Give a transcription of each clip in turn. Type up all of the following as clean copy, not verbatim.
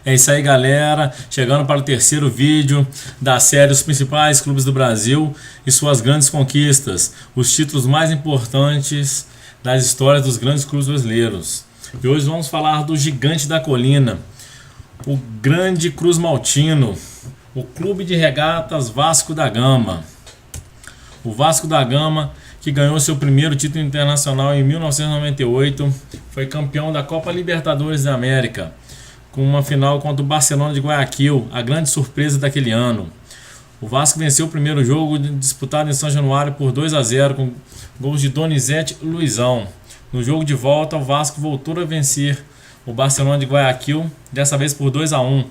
É isso aí, galera. Chegando para o terceiro vídeo da série Os Principais Clubes do Brasil e Suas Grandes Conquistas, os títulos mais importantes das histórias dos grandes clubes brasileiros. E hoje vamos falar do Gigante da Colina, o Grande Cruz Maltino, o Clube de Regatas Vasco da Gama. O Vasco da Gama, que ganhou seu primeiro título internacional em 1998, foi campeão da Copa Libertadores da América, com uma final contra o Barcelona de Guayaquil, a grande surpresa daquele ano. O Vasco venceu o primeiro jogo disputado em São Januário por 2-0, com gols de Donizete e Luizão. No jogo de volta, o Vasco voltou a vencer o Barcelona de Guayaquil, dessa vez por 2-1,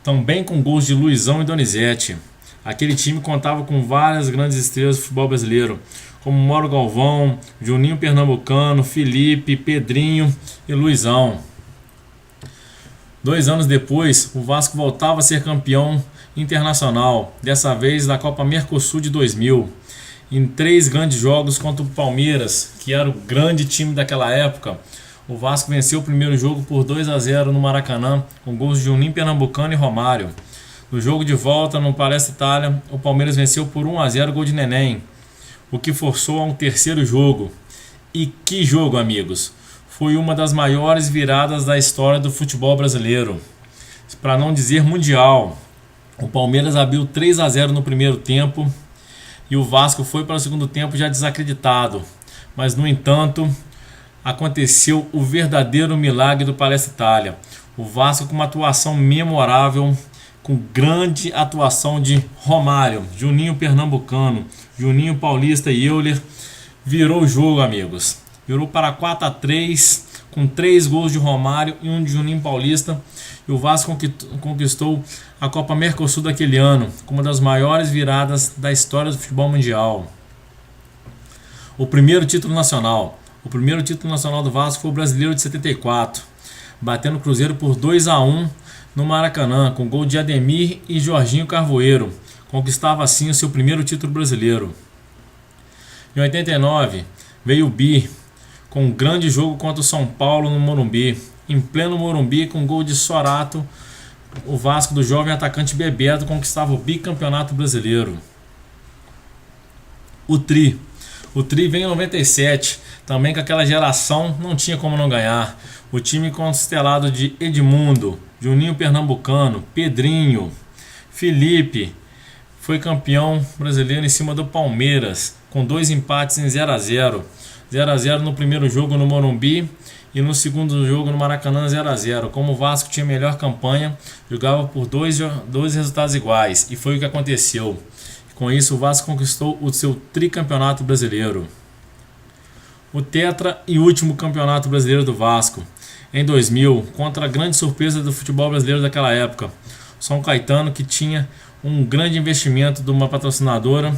também com gols de Luizão e Donizete. Aquele time contava com várias grandes estrelas do futebol brasileiro, como Mauro Galvão, Juninho Pernambucano, Felipe, Pedrinho e Luizão. 2 anos depois, o Vasco voltava a ser campeão internacional, dessa vez da Copa Mercosul de 2000. Em 3 grandes jogos contra o Palmeiras, que era o grande time daquela época, o Vasco venceu o primeiro jogo por 2-0 no Maracanã, com gols de Juninho Pernambucano e Romário. No jogo de volta, no Palestra Itália, o Palmeiras venceu por 1-0, gol de Neném, o que forçou a um terceiro jogo. E que jogo, amigos! Foi uma das maiores viradas da história do futebol brasileiro, para não dizer mundial. O Palmeiras abriu 3-0 no primeiro tempo e o Vasco foi para o segundo tempo já desacreditado. Mas, no entanto, aconteceu o verdadeiro milagre do Palestra Itália. O Vasco, com uma atuação memorável, com grande atuação de Romário, Juninho Pernambucano, Juninho Paulista e Euler, virou o jogo, amigos. Virou para 4-3, com 3 gols de Romário e 1 de Juninho Paulista. E o Vasco conquistou a Copa Mercosul daquele ano, com uma das maiores viradas da história do futebol mundial. O primeiro título nacional do Vasco foi o Brasileiro de 74, batendo o Cruzeiro por 2-1 no Maracanã, com gol de Ademir e Jorginho Carvoeiro. Conquistava assim o seu primeiro título brasileiro. Em 89, veio o Bi, com um grande jogo contra o São Paulo no Morumbi. Em pleno Morumbi, com gol de Sorato, o Vasco do jovem atacante Bebeto conquistava o bicampeonato brasileiro. O Tri veio em 97, também com aquela geração, não tinha como não ganhar. O time constelado de Edmundo, Juninho Pernambucano, Pedrinho, Felipe, foi campeão brasileiro em cima do Palmeiras, com 2 empates em 0-0. 0-0 no primeiro jogo no Morumbi e no segundo jogo no Maracanã 0-0. Como o Vasco tinha melhor campanha, jogava por dois resultados iguais, e foi o que aconteceu. Com isso, o Vasco conquistou o seu tricampeonato brasileiro. O tetra e último campeonato brasileiro do Vasco, em 2000, contra a grande surpresa do futebol brasileiro daquela época, São Caetano, que tinha um grande investimento de uma patrocinadora,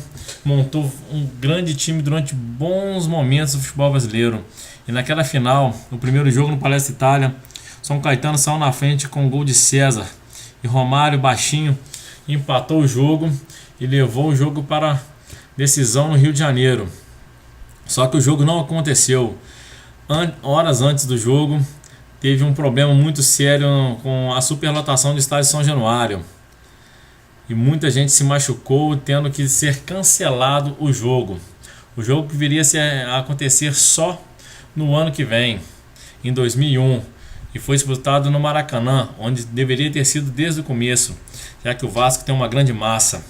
montou um grande time durante bons momentos do futebol brasileiro. E naquela final, no primeiro jogo no Palestra Itália, São Caetano saiu na frente com um gol de César, e Romário, baixinho, empatou o jogo e levou o jogo para decisão no Rio de Janeiro. Só que o jogo não aconteceu. Horas antes do jogo, teve um problema muito sério com a superlotação do estádio São Januário. E muita gente se machucou, tendo que ser cancelado o jogo. O jogo que viria a acontecer só no ano que vem, em 2001. E foi disputado no Maracanã, onde deveria ter sido desde o começo, já que o Vasco tem uma grande massa.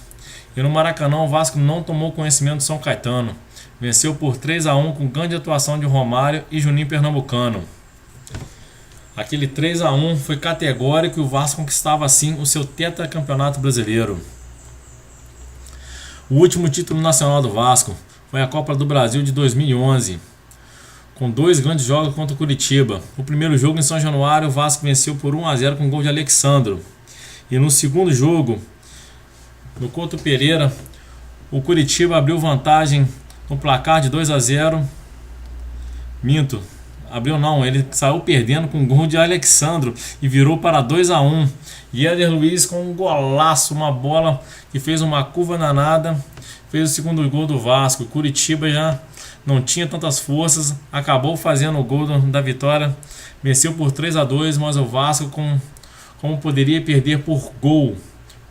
E no Maracanã, o Vasco não tomou conhecimento do São Caetano. Venceu por 3-1 com grande atuação de Romário e Juninho Pernambucano. Aquele 3-1 foi categórico e o Vasco conquistava assim o seu tetracampeonato brasileiro. O último título nacional do Vasco foi a Copa do Brasil de 2011, com 2 grandes jogos contra o Curitiba. O primeiro jogo em São Januário, o Vasco venceu por 1-0 com gol de Alexandro. E no segundo jogo, no Couto Pereira, o Curitiba abriu vantagem no placar de 2-0. Ele saiu perdendo com um gol de Alexandro e virou para 2-1. E Éder Luiz, com um golaço, uma bola que fez uma curva danada, fez o segundo gol do Vasco. O Curitiba já não tinha tantas forças, acabou fazendo o gol da vitória, venceu por 3-2, mas o Vasco, com como poderia perder por gol,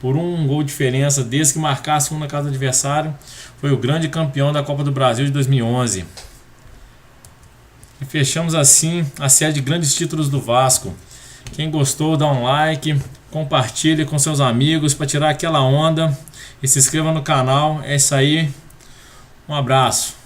por um gol de diferença, desde que marcasse um na casa do adversário. Foi o grande campeão da Copa do Brasil de 2011. E fechamos assim a série de grandes títulos do Vasco. Quem gostou, dá um like, compartilhe com seus amigos para tirar aquela onda e se inscreva no canal. É isso aí, um abraço.